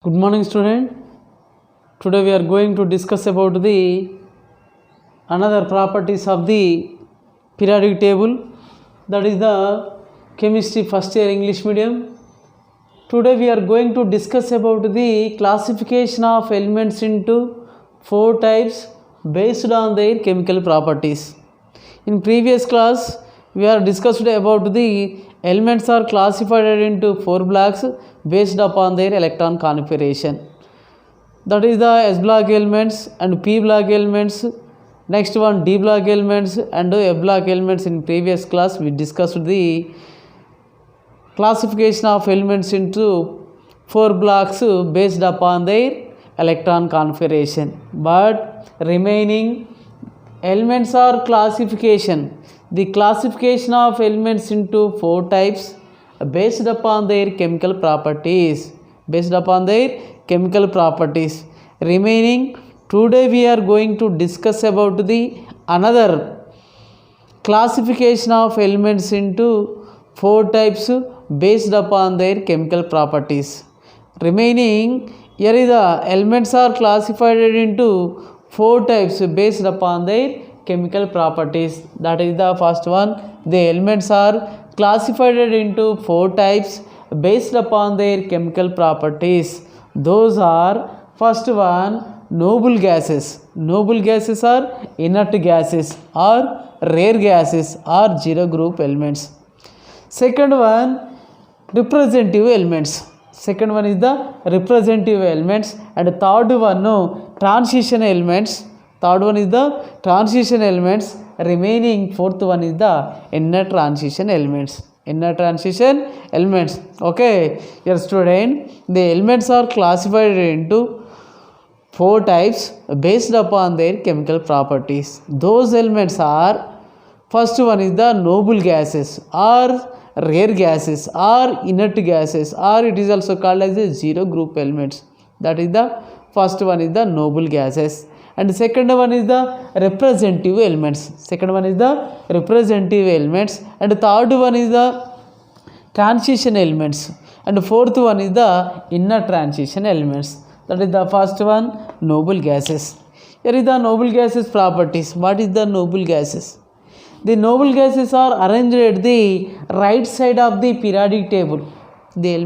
Good morning, student. Today we are going to discuss about the another properties of the periodic table, that is the chemistry first year English medium. Today we are going to discuss about the classification of elements into four types based on their chemical properties. In previous class we are discussed about the elements are classified into four blocks based upon their electron configuration, that is the S block elements and P block elements, next one D block elements and F block elements. In previous class we discussed the classification of elements into four blocks based upon their electron configuration, but remaining elements are classification. The classification of elements into four types based upon their chemical properties. Remaining, today we are going to discuss about the another classification of elements into four types based upon their chemical properties. Remaining, here is the elements are classified into four types based upon their chemical properties. That is the first one. The elements are classified into four types based upon their chemical properties. Those are, first one, noble gases. Noble gases are inert gases or rare gases or zero group elements. Second one, representative elements. Second one is the representative elements, and third one, no, transition elements. Third one is the transition elements. Remaining fourth one is the inner transition elements. Okay, here student, the elements are classified into four types based upon their chemical properties. Those elements are, first one is the noble gases or rare gases or inert gases, or it is also called as a zero group elements. That is the first one is the noble gases, and second one is the representative elements. And third one is the transition elements, and fourth one is the inner transition elements. That is the first one, noble gases. Here is the noble gases properties. What is the noble gases? The noble gases are arranged at the right side of the periodic table. The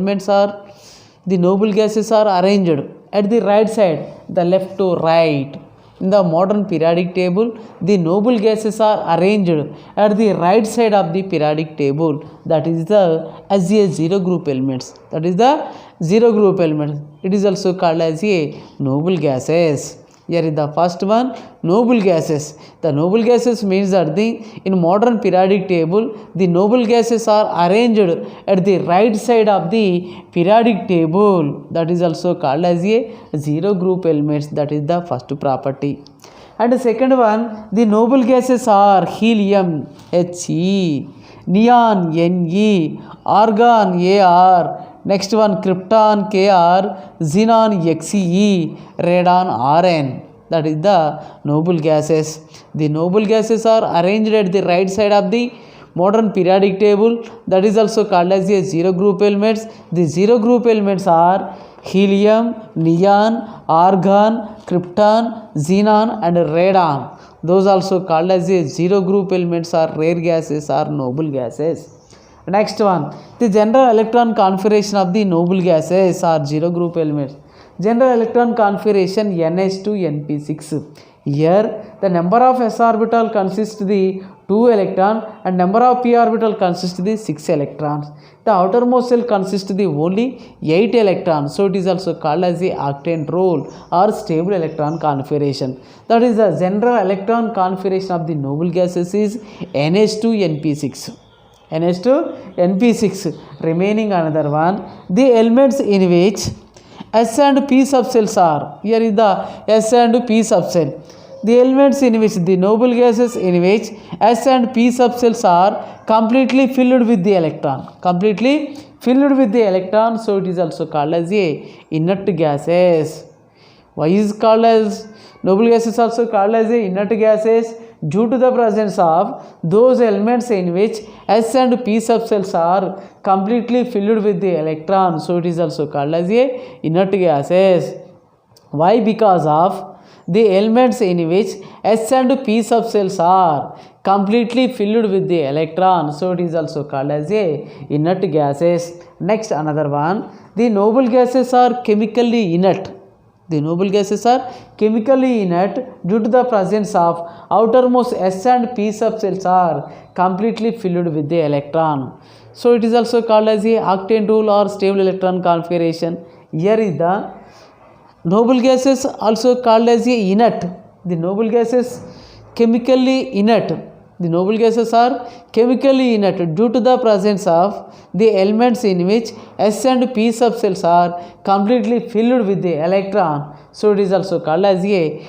noble gases are arranged at the right side, the left to right. In the modern periodic table, the noble gases are arranged at the right side of the periodic table. That is as a zero group elements. It is also called as a noble gases. Here is the first one, noble gases. The noble gases means that in modern periodic table, the noble gases are arranged at the right side of the periodic table. That is also called as a zero group elements. That is the first property. And the second one, the noble gases are helium, He, neon, Ne, argon, Ar. Next one, krypton, Kr, xenon, Xe, radon, Rn. That is the noble gases. The noble gases are arranged at the right side of the modern periodic table. That is also called as a zero group elements. The zero group elements are helium, neon, argon, krypton, xenon and radon. Those also called as a zero group elements or rare gases or noble gases. Next one, the general electron configuration of the noble gases or zero group elements. General electron configuration NH2 NP6. Here the number of s orbital consists the 2 electron and number of p orbital consists the 6 electrons. The outermost shell consists the only 8 electrons, so it is also called as the octane role or stable electron configuration. That is the general electron configuration of the noble gases is NH2 NP6. Remaining another one, the elements in which S and P subcells are. Here is the S and P subcell. The elements in which the noble gases in which S and P subcells are completely filled with the electron. So it is also called as a inert gases. Why is called as noble gases also called as a inert gases? due to the presence of those elements in which s and p subcells are completely filled with the electron. So it is also called as a inert gases. Why? Because of the elements in which s and p subcells are completely filled with the electron. So it is also called as a inert gases. Next, another one, the noble gases are chemically inert. The noble gases are chemically inert due to the presence of outermost s and p subcells are completely filled with the electron. So it is also called as a octane rule or stable electron configuration. Here is the noble gases also called as a inert. The noble gases chemically inert. The noble gases are chemically inert due to the presence of the elements in which s and p subcells are completely filled with the electron. So it is also called as a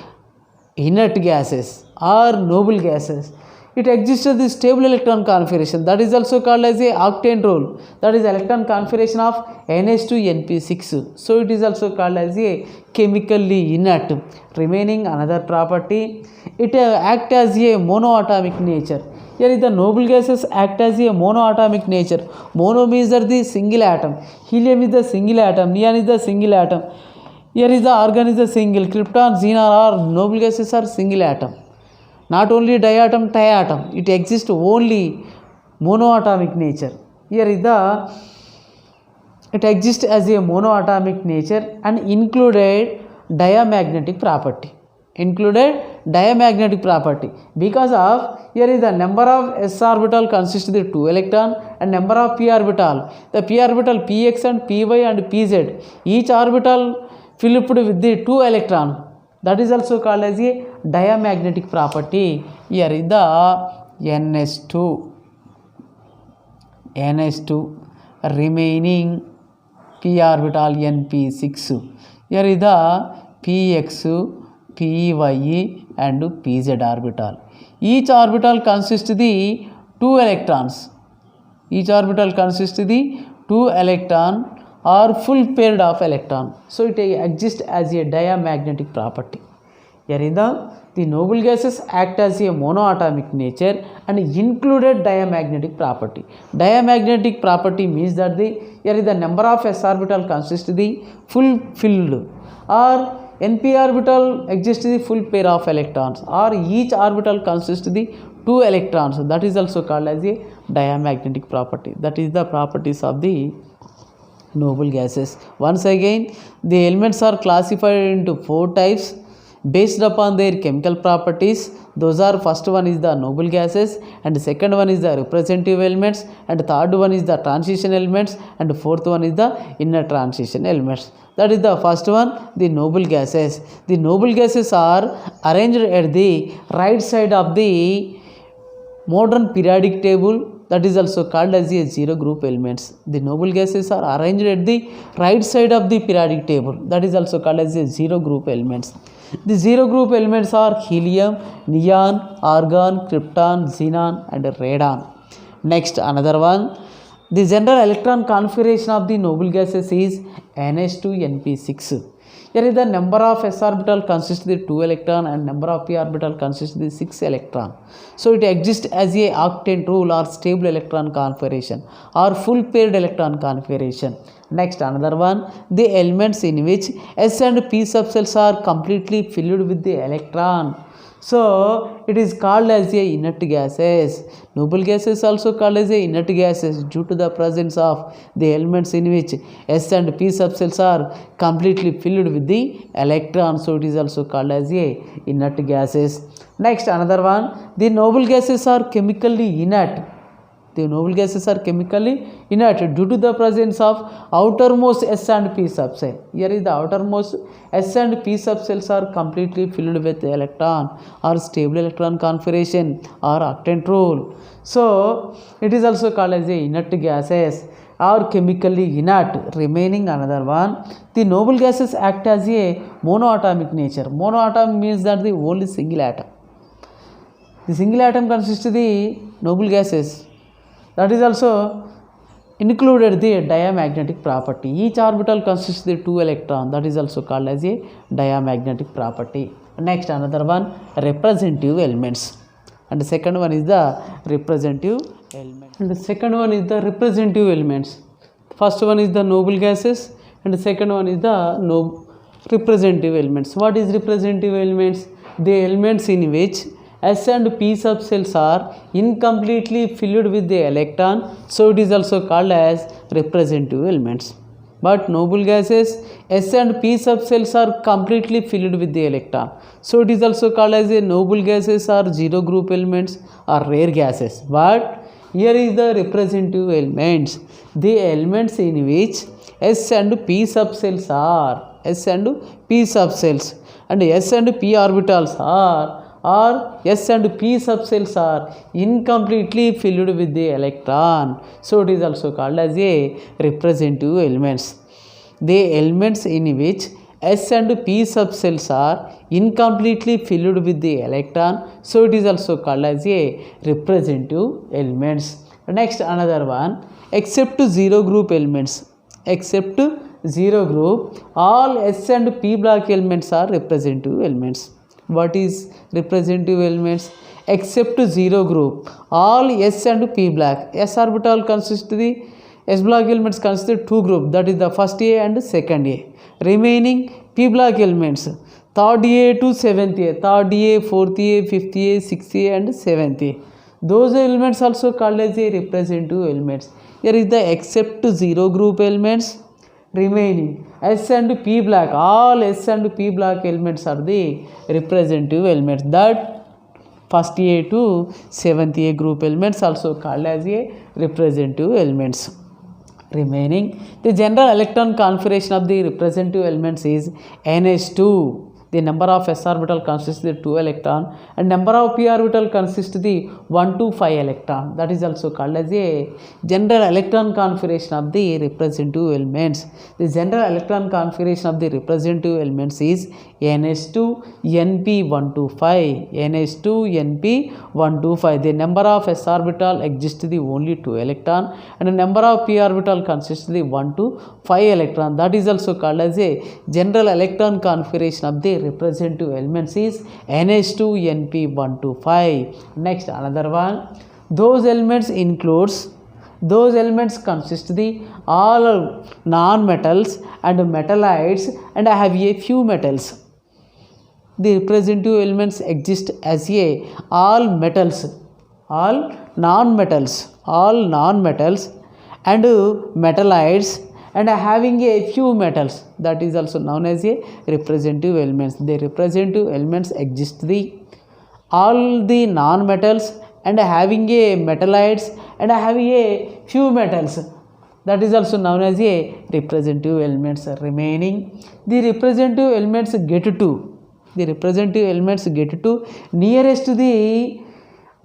inert gases or noble gases. It exists in the stable electron configuration, that is also called as a octane rule, that is electron configuration of NH2NP6. So it is also called as a chemically inert. Remaining another property, it act as a monoatomic nature. Here is the noble gases act as a monoatomic nature. Mono means that the single atom. Helium is the single atom, neon is the single atom. Here is the argon is the single, krypton, xenon or noble gases are single atom. Not only diatom, triatom, it exists only monoatomic nature. Here is the, it exists as a monoatomic nature and included diamagnetic property. Included diamagnetic property because of, here is the number of s orbital consists of the 2 electron and number of p orbital. The p orbital px and py and pz, each orbital filled with the 2 electron. That is also called as a diamagnetic property. Here is the NH2 remaining p orbital np6. Here is the px, py and pz orbital. Each orbital consists of the 2 electrons. Each orbital consists of the 2 electron or full paired of electron. So it exists as a diamagnetic property. Here is the noble gases act as a monoatomic nature and included diamagnetic property. Diamagnetic property means that the, here is the number of s orbital consists of the full filled, or np orbital exists the full pair of electrons, or each orbital consists the 2 electrons. That is also called as a diamagnetic property. That is the properties of the noble gases. Once again, the elements are classified into 4 types based upon their chemical properties. Those are, first one is the noble gases, and second one is the representative elements, and third one is the transition elements, and fourth one is the inner transition elements. That is the first one, the noble gases. The noble gases are arranged at the right side of the modern periodic table. That is also called as a zero group elements. The noble gases are arranged at the right side of the periodic table. That is also called as a zero group elements. The zero group elements are helium, neon, argon, krypton, xenon and radon. Next, another one, the general electron configuration of the noble gases is NH2NP6. Here is the number of s orbital consists of the 2 electron and number of p orbital consists of the 6 electron. So it exists as a octane rule or stable electron configuration or full paired electron configuration. Next, another one, the elements in which s and p subcells are completely filled with the electron. So it is called as a inert gases. Noble gases also called as a inert gases due to the presence of the elements in which s and p subcells are completely filled with the electron. So it is also called as a inert gases. Next, another one, the noble gases are chemically inert. The noble gases are chemically inert due to the presence of outermost s and p subcell. Here is the outermost s and p subcells are completely filled with electron or stable electron configuration or octane rule. So it is also called as a inert gases or chemically inert. Remaining another one, the noble gases act as a monoatomic nature. Monoatomic means that the only single atom. The single atom consists of the noble gases. That is also included the diamagnetic property. Each orbital consists of the 2 electrons. That is also called as a diamagnetic property. Next, another one, representative elements. and the second one is the representative element. And the second one is the representative elements. First one is the noble gases and the second one is the representative elements. What is representative elements? The elements in which S and P subcells are incompletely filled with the electron, so it is also called as representative elements. But noble gases, S and P subcells are completely filled with the electron, so it is also called as a noble gases or zero group elements or rare gases. But here is the representative elements, the elements in which S and P subcells are S and P subcells and S and P orbitals are or S and P subcells are incompletely filled with the electron, so it is also called as a representative elements. The elements in which S and P subcells are incompletely filled with the electron, so it is also called as a representative elements. Next another one, except zero group elements. Except zero group, all S and P block elements are representative elements. What is representative elements? Except zero group, all S and P block. S orbital consists the S block elements consist of two groups, that is the first A and second A. Remaining P block elements, third A to seventh A, third A, fourth A, fifth A, sixth A and seventh A. Those elements also called as a representative elements. Here is the except zero group elements. Remaining S and P block, all S and P block elements are the representative elements. That first A to seventh A group elements also called as a representative elements. Remaining, the general electron configuration of the representative elements is NH2. The number of s orbital consists the 2 electron and number of p orbital consists the 1 to 5 electron. That is also called as a general electron configuration of the representative elements. The general electron configuration of the representative elements is NH2 NP125. NH2 NP125. The number of s orbital exists the only 2 electron and the number of p orbital consists the 1 to 5 electron. That is also called as a general electron configuration of the representative elements is NH2 NP125. Next another one, those elements consist the all non-metals and metallites and have a few metals. The representative elements exist as a all metals, all non-metals and metallites and having a few metals, that is also known as a representative elements. The representative elements exist the all the non-metals and having a metallites and having a few metals, that is also known as a representative elements. Remaining, the representative elements get to nearest to the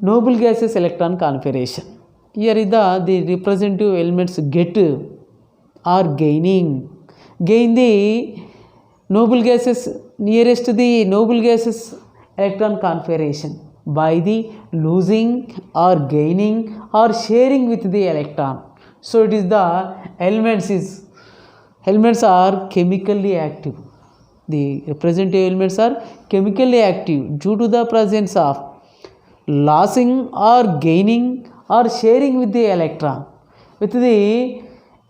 noble gases electron configuration. Here is the representative elements get or gain the noble gases nearest to the noble gases electron configuration by the losing or gaining or sharing with the electron. So it is the elements are chemically active. The representative elements are chemically active due to the presence of losing or gaining or sharing with the electron with the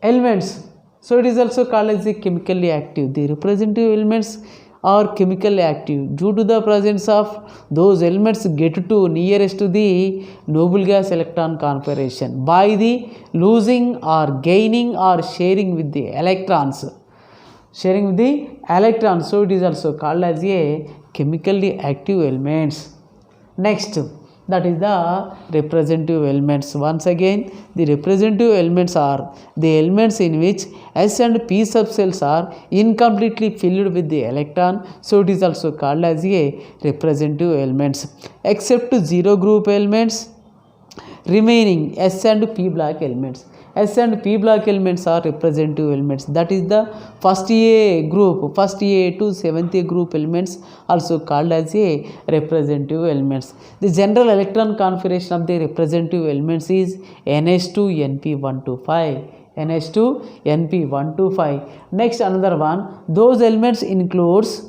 elements, so it is also called as the chemically active. The representative elements are chemically active due to the presence of those elements get to nearest to the noble gas electron configuration by the losing or gaining or sharing with the electrons, so it is also called as a chemically active elements. Next, that is the representative elements. Once again, the representative elements are the elements in which S and P subcells are incompletely filled with the electron, so it is also called as a representative elements. Except zero group elements, remaining S and P block elements. S and P block elements are representative elements. That is the first A group, first A to seventh A group elements also called as a representative elements. The general electron configuration of the representative elements is NH2 NP125. NH2 NP125. Next another one, those elements includes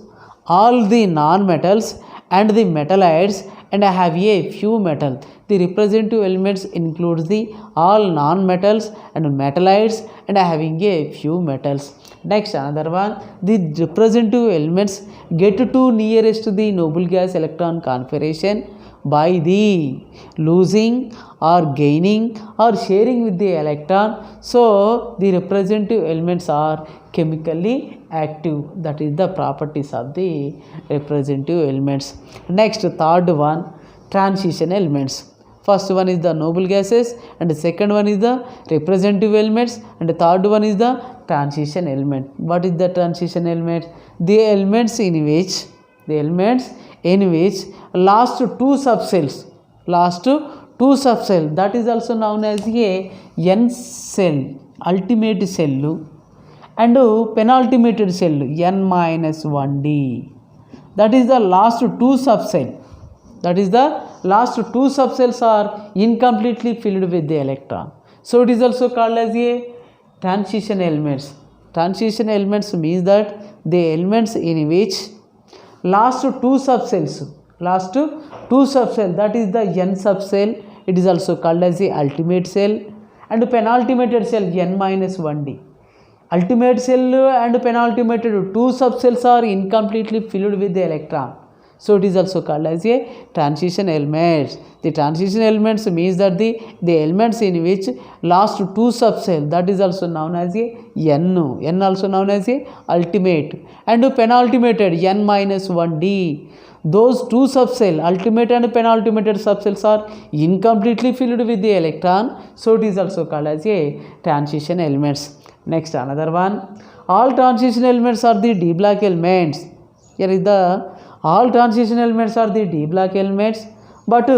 all the non-metals and the metallites and have a few metals. The representative elements includes the all non-metals and metallites and having a few metals. Next another one, the representative elements get to nearest to the noble gas electron configuration by the losing or gaining or sharing with the electron. So the representative elements are chemically active. That is the properties of the representative elements. Next third one, transition elements. First one is the noble gases and the second one is the representative elements and the third one is the transition element. What is the transition element? The elements in which last two subcells that is also known as a n cell, ultimate cell and penultimate cell n minus 1d. That is the last two subcell. That is the last two subcells are incompletely filled with the electron. So it is also called as a transition elements. Transition elements means that the elements in which last two subcells, that is the n subcell, it is also called as the ultimate cell, and penultimate cell n minus 1d. Ultimate cell and penultimate two subcells are incompletely filled with the electron. So it is also called as a transition elements. The transition elements means that the elements in which last two subcell, that is also known as a n also known as a ultimate and penultimate n minus 1d. Those two subcell, ultimate and penultimate subcells are incompletely filled with the electron. So it is also called as a transition elements. Next another one, all transition elements are the d block elements. Here is the all transition elements are the d block elements, but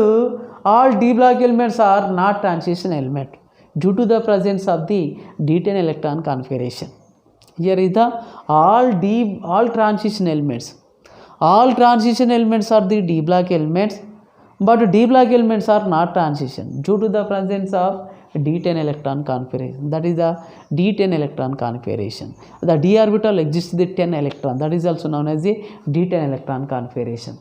all d block elements are not transition element due to the presence of the d10 electron configuration. Here is the all transition elements. All transition elements are the d block elements, but d block elements are not transition due to the presence of d10 electron configuration. That is the d10 electron configuration. The d orbital exists the 10 electron. That is also known as the d10 electron configuration.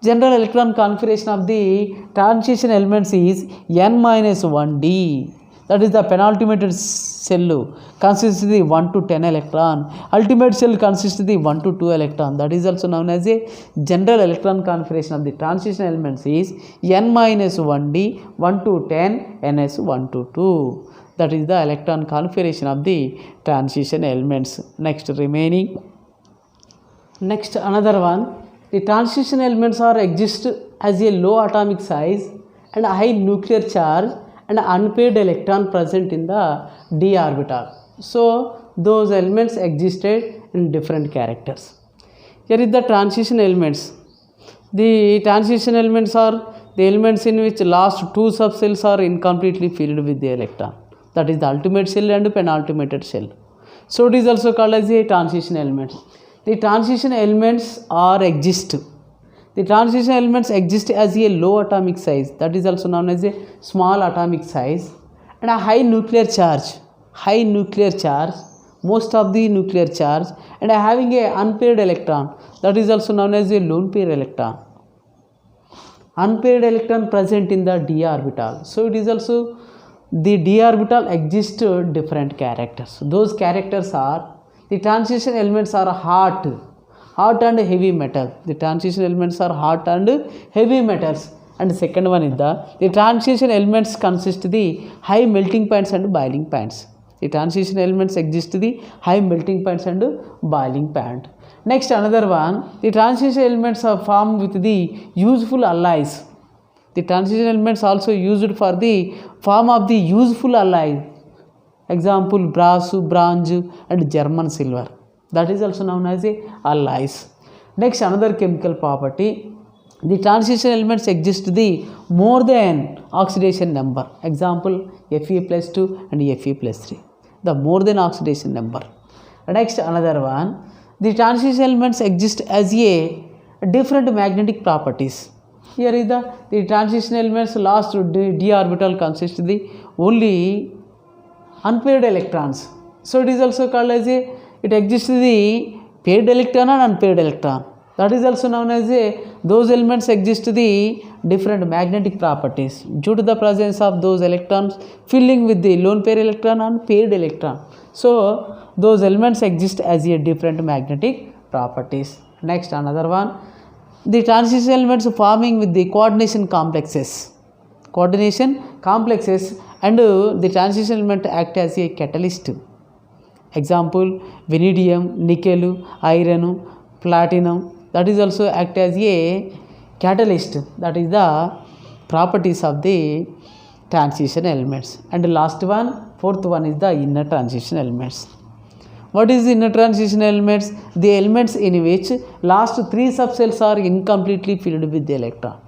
General electron configuration of the transition elements is n minus 1d. That is the penultimate cell consists of the 1 to 10 electron. Ultimate cell consists of the 1 to 2 electron. That is also known as a general electron configuration of the transition elements is n minus 1d, 1 to 10, ns 1 to 2. That is the electron configuration of the transition elements. Next another one, the transition elements are exist as a low atomic size and high nuclear charge and unpaired electron present in the d orbital. So those elements existed in different characters. Here is the transition elements. The transition elements are the elements in which last two subcells are incompletely filled with the electron. That is the ultimate cell and penultimate cell. So it is also called as a transition elements. The transition elements The transition elements exist as a low atomic size, that is also known as a small atomic size, and a high nuclear charge, most of the nuclear charge, and having a unpaired electron, that is also known as a lone pair electron. Unpaired electron present in the d orbital. So it is also the d orbital exists different characters. Those characters are the transition elements are hot and heavy metal. The transition elements are hot and heavy metals. And second one is the transition elements consist the high melting points and boiling points. The transition elements exist the high melting points and boiling point. Next another one, the transition elements are formed with the useful alloys. The transition elements also used for the form of the useful alloys. Example, brass, bronze and German silver. That is also known as a alloys. Next another chemical property, the transition elements exist the more than oxidation number. Example, Fe+2 and Fe+3. The more than oxidation number. Next another one, the transition elements exist as a different magnetic properties. Here is the transition elements last d orbital consists the only unpaired electrons. So it is also called as a, it exists the paired electron and unpaired electron. That is also known as those elements exist the different magnetic properties due to the presence of those electrons filling with the lone pair electron and paired electron. So those elements exist as a different magnetic properties. Next, another one, the transition elements forming with the coordination complexes. And the transition element act as a catalyst. Example, vanadium, nickel, iron, platinum, that is also act as a catalyst. That is the properties of the transition elements. And the last one, fourth one is the inner transition elements. What is the inner transition elements? The elements in which last three subcells are incompletely filled with the electron.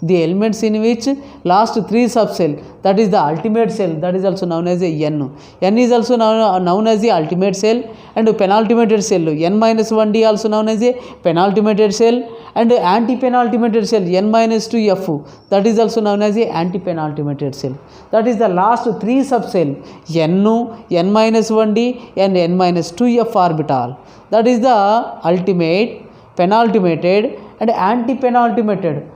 The elements in which last three subcell, that is the ultimate cell, that is also known as a N. N is also known as the ultimate cell and penultimated cell. N-1D also known as a penultimated cell and anti-penultimated cell N-2F, that is also known as a anti-penultimated cell. That is the last three subcell N, N-1D and N-2F orbital. That is the ultimate, penultimated and anti-penultimated.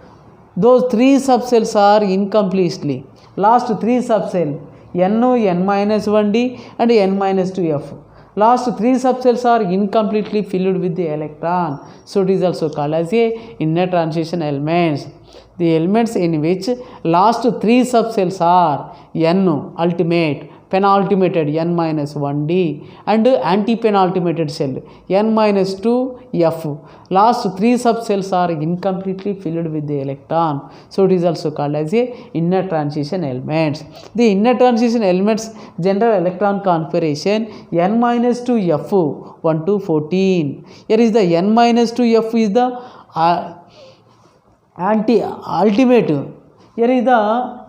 Those three subcells are incompletely. Last three subcells N, N-1D and N-2F. Last three subcells are incompletely filled with the electron. So it is also called as a inner transition elements. The elements in which last three subcells are N, ultimate, penultimated N-1D and anti-penultimated cell N-2F. Last three subcells are incompletely filled with the electron. So it is also called as a inner transition elements. The inner transition elements general electron configuration N-2F 1 to 14. Here is the N-2F is the anti-ultimate. Here is the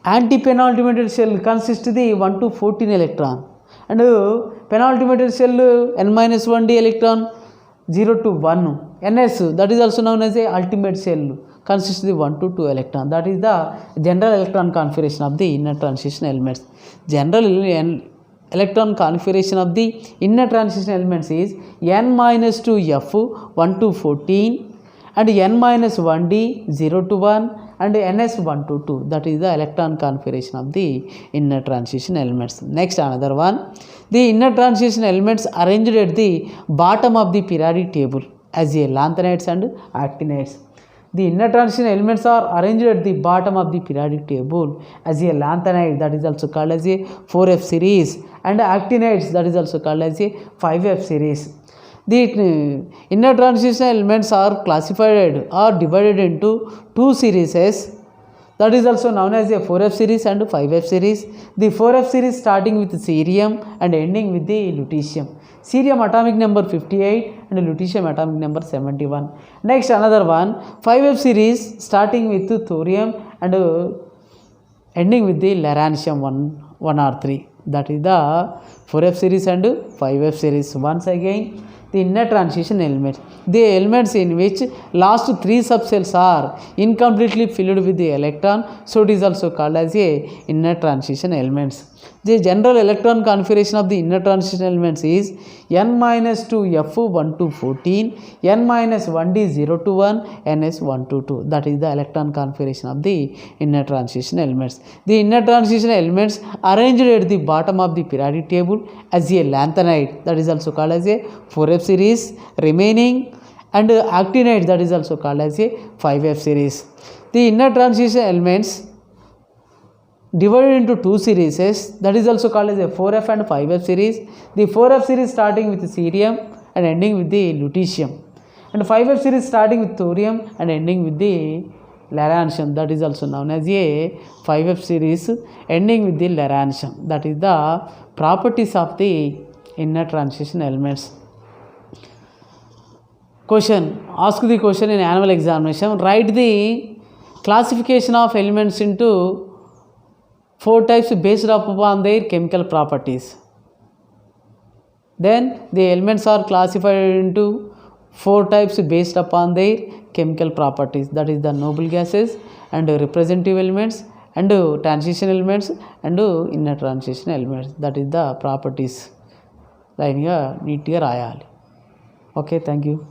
anti-penultimated cell consists of the 1 to 14 electron and penultimated cell N-1D electron 0 to 1. NS, that is also known as a ultimate cell, consists of the 1 to 2 electron. That is the general electron configuration of the inner transition elements. General electron configuration of the inner transition elements is N-2F 1 to 14 and N-1D 0 to 1 and NS 1 to 2. That is the electron configuration of the inner transition elements. Next, another one, the inner transition elements arranged at the bottom of the periodic table as a lanthanides and actinides. The inner transition elements are arranged at the bottom of the periodic table as a lanthanide, that is also called as a 4F series, and actinides, that is also called as a 5F series. The inner transition elements are classified or divided into two series, that is also known as a 4F series and 5F series. The 4F series starting with cerium and ending with the lutetium. Cerium atomic number 58 and lutetium atomic number 71. Next, another one, 5F series starting with thorium and ending with the lawrencium 1 or 3. That is the 4F series and 5F series. Once again, the inner transition elements, the elements in which last three subcells are incompletely filled with the electron, so it is also called as a inner transition elements. The general electron configuration of the inner transition elements is N-2F 1 to 14, N-1D 0 to 1, NS 1 to 2. That is the electron configuration of the inner transition elements. The inner transition elements arranged at the bottom of the periodic table as a lanthanide, that is also called as a 4F series remaining, and actinide, that is also called as a 5F series. The inner transition elements divided into two series, that is also called as a 4F and 5F series. The 4F series starting with cerium and ending with the lutetium, and 5F series starting with thorium and ending with the lawrencium, that is also known as a 5F series ending with the lawrencium. That is the properties of the inner transition elements. Question, ask the question in annual examination. Write the classification of elements into 4 types based upon their chemical properties. Then the elements are classified into 4 types based upon their chemical properties. That is the noble gases and representative elements and transition elements and inner transition elements. That is the properties. Line ga neat ga rayali. Okay, thank you.